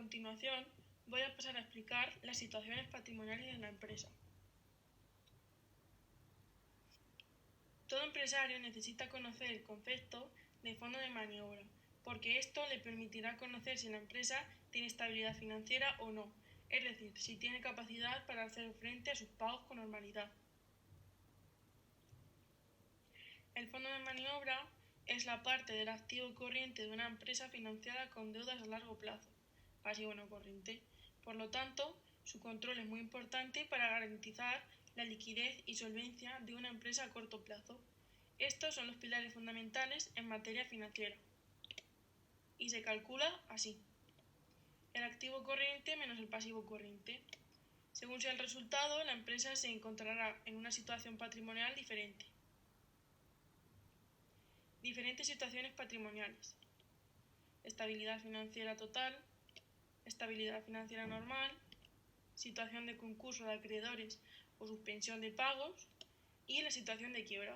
continuación, voy a pasar a explicar las situaciones patrimoniales de la empresa. Todo empresario necesita conocer el concepto de fondo de maniobra, porque esto le permitirá conocer si la empresa tiene estabilidad financiera o no, es decir, si tiene capacidad para hacer frente a sus pagos con normalidad. El fondo de maniobra es la parte del activo corriente de una empresa financiada con deudas a largo plazo, pasivo no corriente. Por lo tanto, su control es muy importante para garantizar la liquidez y solvencia de una empresa a corto plazo. Estos son los pilares fundamentales en materia financiera. Y se calcula así: el activo corriente menos el pasivo corriente. Según sea el resultado, la empresa se encontrará en una situación patrimonial diferente. Diferentes situaciones patrimoniales: estabilidad financiera total, estabilidad financiera normal, situación de concurso de acreedores o suspensión de pagos y la situación de quiebra.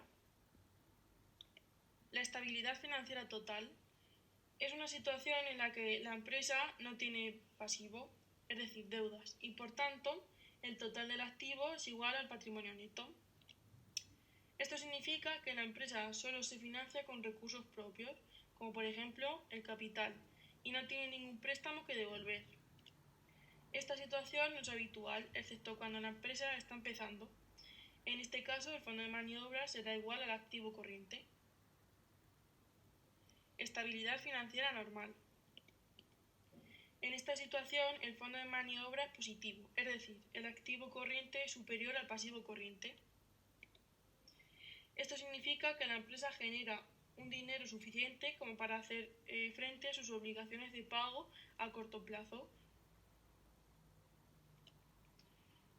La estabilidad financiera total es una situación en la que la empresa no tiene pasivo, es decir, deudas, y por tanto el total del activo es igual al patrimonio neto. Esto significa que la empresa solo se financia con recursos propios, como por ejemplo el capital, y no tiene ningún préstamo que devolver. Esta situación no es habitual, excepto cuando la empresa está empezando. En este caso, el fondo de maniobra será igual al activo corriente. Estabilidad financiera normal. En esta situación, el fondo de maniobra es positivo, es decir, el activo corriente es superior al pasivo corriente. Esto significa que la empresa genera un dinero suficiente como para hacer frente a sus obligaciones de pago a corto plazo.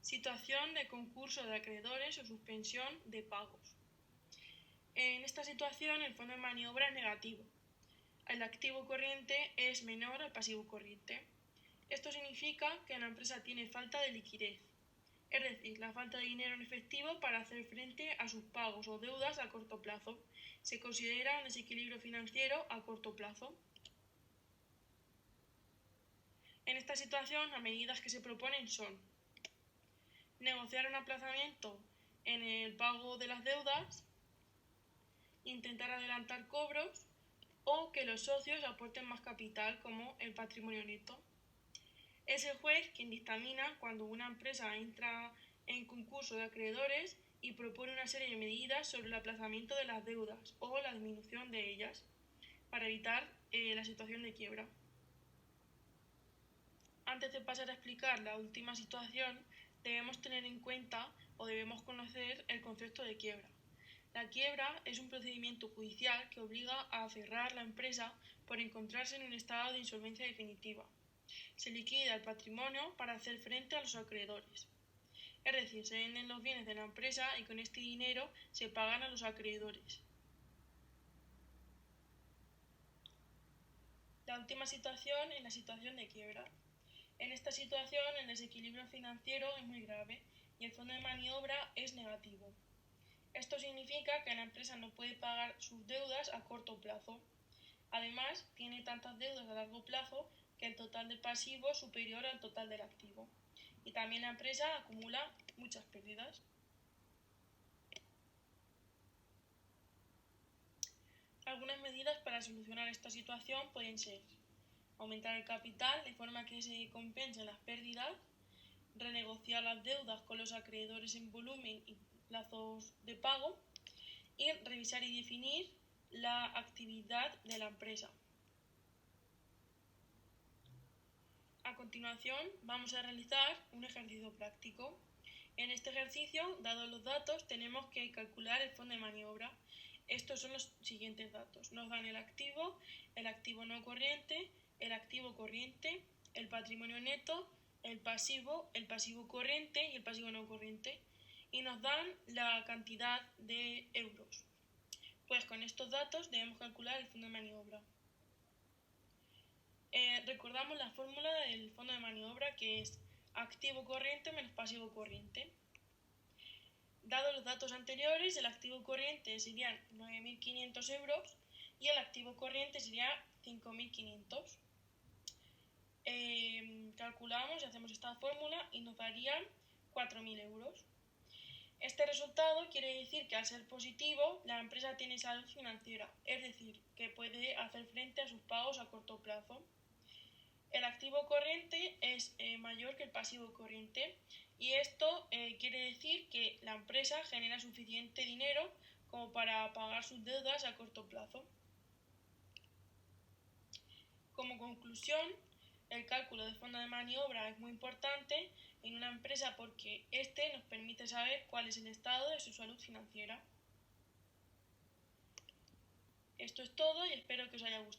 Situación de concurso de acreedores o suspensión de pagos. En esta situación, el fondo de maniobra es negativo. El activo corriente es menor al pasivo corriente. Esto significa que la empresa tiene falta de liquidez, es decir, la falta de dinero en efectivo para hacer frente a sus pagos o deudas a corto plazo. Se considera un desequilibrio financiero a corto plazo. En esta situación, las medidas que se proponen son: negociar un aplazamiento en el pago de las deudas, intentar adelantar cobros o que los socios aporten más capital, como el patrimonio neto. Es el juez quien dictamina cuando una empresa entra en concurso de acreedores y propone una serie de medidas sobre el aplazamiento de las deudas o la disminución de ellas para evitar la situación de quiebra. Antes de pasar a explicar la última situación, debemos tener en cuenta o debemos conocer el concepto de quiebra. La quiebra es un procedimiento judicial que obliga a cerrar la empresa por encontrarse en un estado de insolvencia definitiva. Se liquida el patrimonio para hacer frente a los acreedores. Es decir, se venden los bienes de la empresa y con este dinero se pagan a los acreedores. La última situación es la situación de quiebra. En esta situación, el desequilibrio financiero es muy grave y el fondo de maniobra es negativo. Esto significa que la empresa no puede pagar sus deudas a corto plazo. Además, tiene tantas deudas a largo plazo que el total de pasivo es superior al total del activo. Y también la empresa acumula muchas pérdidas. Algunas medidas para solucionar esta situación pueden ser: aumentar el capital de forma que se compensen las pérdidas, renegociar las deudas con los acreedores en volumen y plazos de pago, y revisar y definir la actividad de la empresa. A continuación, vamos a realizar un ejercicio práctico. En este ejercicio, dados los datos, tenemos que calcular el fondo de maniobra. Estos son los siguientes datos. Nos dan el activo no corriente, el activo corriente, el patrimonio neto, el pasivo corriente y el pasivo no corriente. Y nos dan la cantidad de euros. Pues con estos datos debemos calcular el fondo de maniobra. Recordamos la fórmula del fondo de maniobra, que es activo corriente menos pasivo corriente. Dados los datos anteriores, el activo corriente serían 9.500 euros y el activo corriente sería 5.500. calculamos y hacemos esta fórmula y nos darían 4.000 euros. Este resultado quiere decir que al ser positivo, la empresa tiene salud financiera, es decir, que puede hacer frente a sus pagos a corto plazo. El activo corriente es mayor que el pasivo corriente y esto quiere decir que la empresa genera suficiente dinero como para pagar sus deudas a corto plazo. Como conclusión, el cálculo de fondo de maniobra es muy importante en una empresa porque este nos permite saber cuál es el estado de su salud financiera. Esto es todo y espero que os haya gustado.